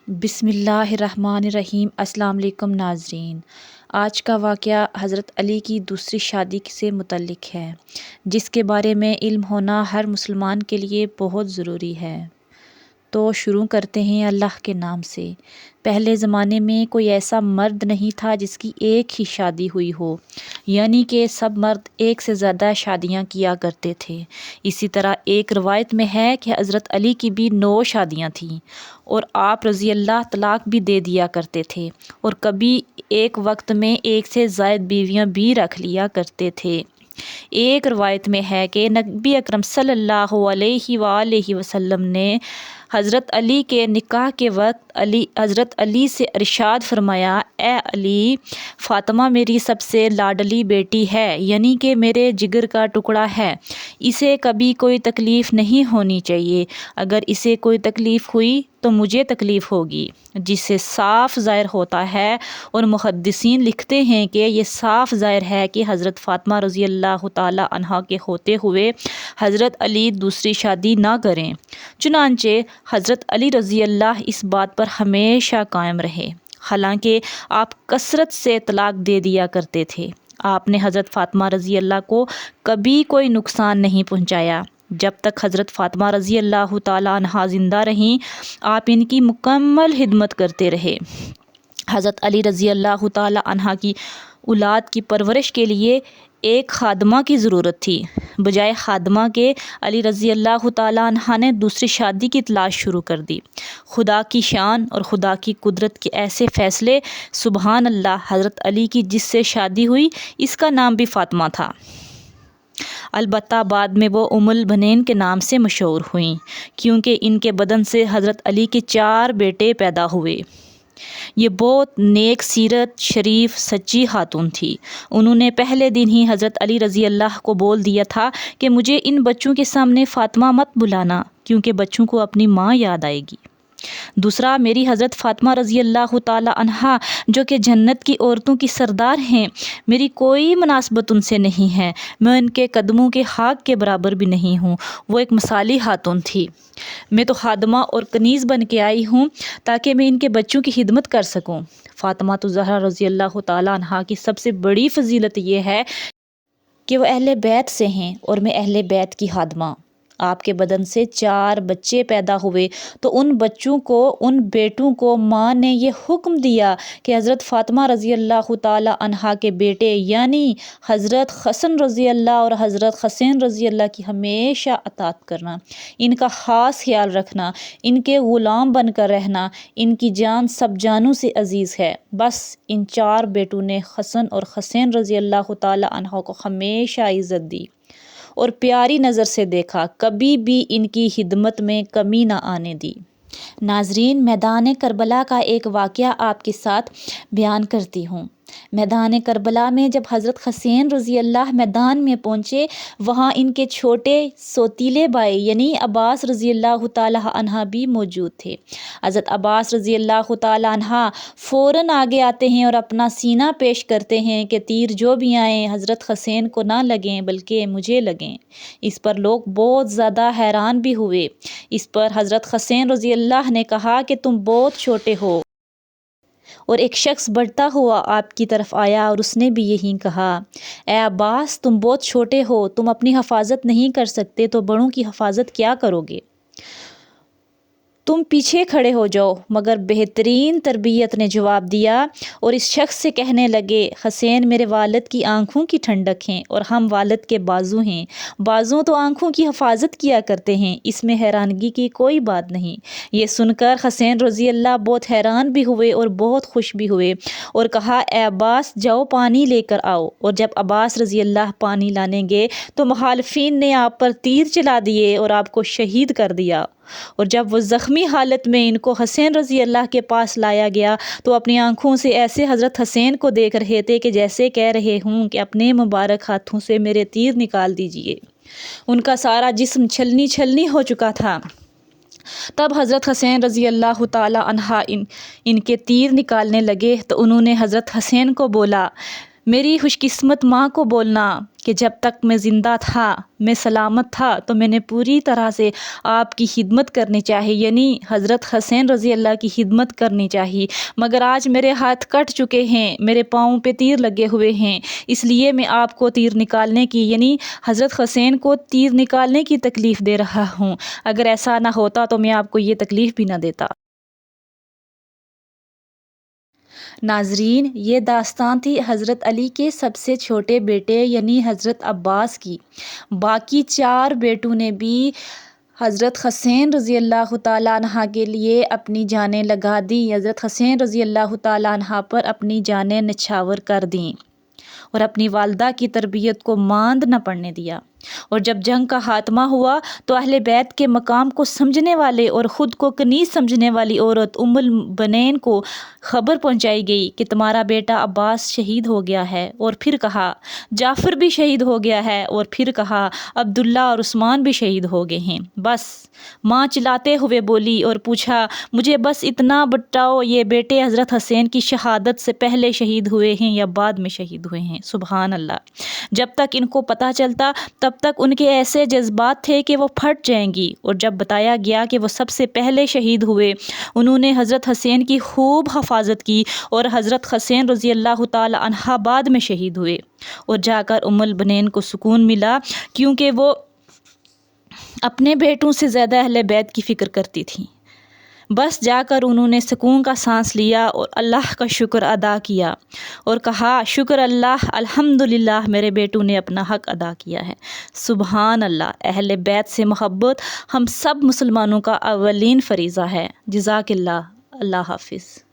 بسم اللہ الرحمن الرحیم۔ السلام علیکم ناظرین، آج کا واقعہ حضرت علی کی دوسری شادی سے متعلق ہے، جس کے بارے میں علم ہونا ہر مسلمان کے لیے بہت ضروری ہے۔ تو شروع کرتے ہیں اللہ کے نام سے۔ پہلے زمانے میں کوئی ایسا مرد نہیں تھا جس کی ایک ہی شادی ہوئی ہو، یعنی کہ سب مرد ایک سے زیادہ شادیاں کیا کرتے تھے۔ اسی طرح ایک روایت میں ہے کہ حضرت علی کی بھی 9 شادیاں تھیں اور آپ رضی اللہ طلاق بھی دے دیا کرتے تھے، اور کبھی ایک وقت میں ایک سے زائد بیویاں بھی رکھ لیا کرتے تھے۔ ایک روایت میں ہے کہ نبی اکرم صلی اللہ علیہ وآلہ وسلم نے حضرت علی کے نکاح کے وقت حضرت علی سے ارشاد فرمایا، اے علی، فاطمہ میری سب سے لاڈلی بیٹی ہے، یعنی کہ میرے جگر کا ٹکڑا ہے، اسے کبھی کوئی تکلیف نہیں ہونی چاہیے، اگر اسے کوئی تکلیف ہوئی تو مجھے تکلیف ہوگی، جس سے صاف ظاہر ہوتا ہے، اور محدثین لکھتے ہیں کہ یہ صاف ظاہر ہے کہ حضرت فاطمہ رضی اللہ تعالی عنہا کے ہوتے ہوئے حضرت علی دوسری شادی نہ کریں۔ چنانچہ حضرت علی رضی اللہ اس بات پر ہمیشہ قائم رہے، حالانکہ آپ کثرت سے طلاق دے دیا کرتے تھے۔ آپ نے حضرت فاطمہ رضی اللہ کو کبھی کوئی نقصان نہیں پہنچایا۔ جب تک حضرت فاطمہ رضی اللہ تعالی عنہا زندہ رہیں، آپ ان کی مکمل خدمت کرتے رہے۔ حضرت علی رضی اللہ تعالی عنہا کی اولاد کی پرورش کے لیے ایک خادمہ کی ضرورت تھی۔ بجائے خادمہ کے علی رضی اللہ تعالی عنہ نے دوسری شادی کی تلاش شروع کر دی۔ خدا کی شان اور خدا کی قدرت کے ایسے فیصلے! سبحان اللہ! حضرت علی کی جس سے شادی ہوئی اس کا نام بھی فاطمہ تھا، البتہ بعد میں وہ ام البنین کے نام سے مشہور ہوئیں، کیونکہ ان کے بدن سے حضرت علی کے 4 بیٹے پیدا ہوئے۔ یہ بہت نیک سیرت، شریف، سچی خاتون تھی۔ انہوں نے پہلے دن ہی حضرت علی رضی اللہ کو بول دیا تھا کہ مجھے ان بچوں کے سامنے فاطمہ مت بلانا، کیونکہ بچوں کو اپنی ماں یاد آئے گی۔ دوسرا، میری حضرت فاطمہ رضی اللہ تعالی عنہا جو کہ جنت کی عورتوں کی سردار ہیں، میری کوئی مناسبت ان سے نہیں ہے، میں ان کے قدموں کے خاک کے برابر بھی نہیں ہوں۔ وہ ایک مثالی خاتون تھی۔ میں تو خادمہ اور کنیز بن کے آئی ہوں تاکہ میں ان کے بچوں کی خدمت کر سکوں۔ فاطمہ الزہرا رضی اللہ تعالی عنہا کی سب سے بڑی فضیلت یہ ہے کہ وہ اہل بیت سے ہیں، اور میں اہل بیت کی خادمہ۔ آپ کے بدن سے 4 بچے پیدا ہوئے تو ان بچوں کو، ان بیٹوں کو ماں نے یہ حکم دیا کہ حضرت فاطمہ رضی اللہ تعالی عنہا کے بیٹے یعنی حضرت حسن رضی اللہ اور حضرت حسین رضی اللہ کی ہمیشہ اطاعت کرنا، ان کا خاص خیال رکھنا، ان کے غلام بن کر رہنا، ان کی جان سب جانوں سے عزیز ہے۔ بس ان 4 بیٹوں نے حسن اور حسین رضی اللہ تعالی عنہ کو ہمیشہ عزت دی اور پیاری نظر سے دیکھا، کبھی بھی ان کی خدمت میں کمی نہ آنے دی۔ ناظرین، میدان کربلا کا ایک واقعہ آپ کے ساتھ بیان کرتی ہوں۔ میدان کربلا میں جب حضرت حسین رضی اللہ میدان میں پہنچے، وہاں ان کے چھوٹے سوتیلے بھائی یعنی عباس رضی اللہ تعالی عنہ بھی موجود تھے۔ حضرت عباس رضی اللہ تعالی عنہ فوراً آگے آتے ہیں اور اپنا سینہ پیش کرتے ہیں کہ تیر جو بھی آئیں حضرت حسین کو نہ لگیں بلکہ مجھے لگیں۔ اس پر لوگ بہت زیادہ حیران بھی ہوئے۔ اس پر حضرت حسین رضی اللہ نے کہا کہ تم بہت چھوٹے ہو، اور ایک شخص بڑھتا ہوا آپ کی طرف آیا اور اس نے بھی یہی کہا، اے عباس، تم بہت چھوٹے ہو، تم اپنی حفاظت نہیں کر سکتے تو بڑوں کی حفاظت کیا کرو گے؟ تم پیچھے کھڑے ہو جاؤ۔ مگر بہترین تربیت نے جواب دیا اور اس شخص سے کہنے لگے، حسین میرے والد کی آنکھوں کی ٹھنڈک ہیں اور ہم والد کے بازو ہیں، بازو تو آنکھوں کی حفاظت کیا کرتے ہیں، اس میں حیرانگی کی کوئی بات نہیں۔ یہ سن کر حسین رضی اللہ بہت حیران بھی ہوئے اور بہت خوش بھی ہوئے اور کہا، اے عباس، جاؤ پانی لے کر آؤ۔ اور جب عباس رضی اللہ پانی لانے گئے تو مخالفین نے آپ پر تیر چلا دیے اور آپ کو شہید کر دیا، اور جب وہ زخمی حالت میں ان کو حسین رضی اللہ کے پاس لایا گیا تو اپنی آنکھوں سے ایسے حضرت حسین کو دیکھ رہے تھے کہ جیسے کہہ رہے ہوں کہ اپنے مبارک ہاتھوں سے میرے تیر نکال دیجئے۔ ان کا سارا جسم چھلنی چھلنی ہو چکا تھا۔ تب حضرت حسین رضی اللہ تعالی عنہ ان کے تیر نکالنے لگے تو انہوں نے حضرت حسین کو بولا، میری خوش قسمت ماں کو بولنا کہ جب تک میں زندہ تھا، میں سلامت تھا، تو میں نے پوری طرح سے آپ کی خدمت کرنی چاہیے، یعنی حضرت حسین رضی اللہ کی خدمت کرنی چاہیے، مگر آج میرے ہاتھ کٹ چکے ہیں، میرے پاؤں پہ تیر لگے ہوئے ہیں، اس لیے میں آپ کو تیر نکالنے کی، یعنی حضرت حسین کو تیر نکالنے کی تکلیف دے رہا ہوں، اگر ایسا نہ ہوتا تو میں آپ کو یہ تکلیف بھی نہ دیتا۔ ناظرین، یہ داستان تھی حضرت علی کے سب سے چھوٹے بیٹے یعنی حضرت عباس کی۔ باقی 4 بیٹوں نے بھی حضرت حسین رضی اللہ تعالیٰ عنہ کے لیے اپنی جانیں لگا دیں، حضرت حسین رضی اللہ تعالیٰ عنہ پر اپنی جانیں نچھاور کر دیں اور اپنی والدہ کی تربیت کو ماند نہ پڑنے دیا۔ اور جب جنگ کا خاتمہ ہوا تو اہل بیت کے مقام کو سمجھنے والے اور خود کو کنیز سمجھنے والی عورت ام البنین کو خبر پہنچائی گئی کہ تمہارا بیٹا عباس شہید ہو گیا ہے، اور پھر کہا جعفر بھی شہید ہو گیا ہے، اور پھر کہا عبداللہ اور عثمان بھی شہید ہو گئے ہیں۔ بس ماں چلاتے ہوئے بولی اور پوچھا مجھے بس اتنا بتاؤ، یہ بیٹے حضرت حسین کی شہادت سے پہلے شہید ہوئے ہیں یا بعد میں شہید ہوئے ہیں؟ سبحان اللہ! جب تک ان کو پتہ چلتا تب تک ان کے ایسے جذبات تھے کہ وہ پھٹ جائیں گی، اور جب بتایا گیا کہ وہ سب سے پہلے شہید ہوئے، انہوں نے حضرت حسین کی خوب حفاظت کی، اور حضرت حسین رضی اللہ تعالی عنہ بعد میں شہید ہوئے، اور جا کر ام البنین کو سکون ملا، کیونکہ وہ اپنے بیٹوں سے زیادہ اہل بیت کی فکر کرتی تھیں۔ بس جا کر انہوں نے سکون کا سانس لیا اور اللہ کا شکر ادا کیا اور کہا شکر اللہ، الحمدللہ میرے بیٹوں نے اپنا حق ادا کیا ہے۔ سبحان اللہ! اہل بیت سے محبت ہم سب مسلمانوں کا اولین فریضہ ہے۔ جزاک اللہ۔ اللہ حافظ۔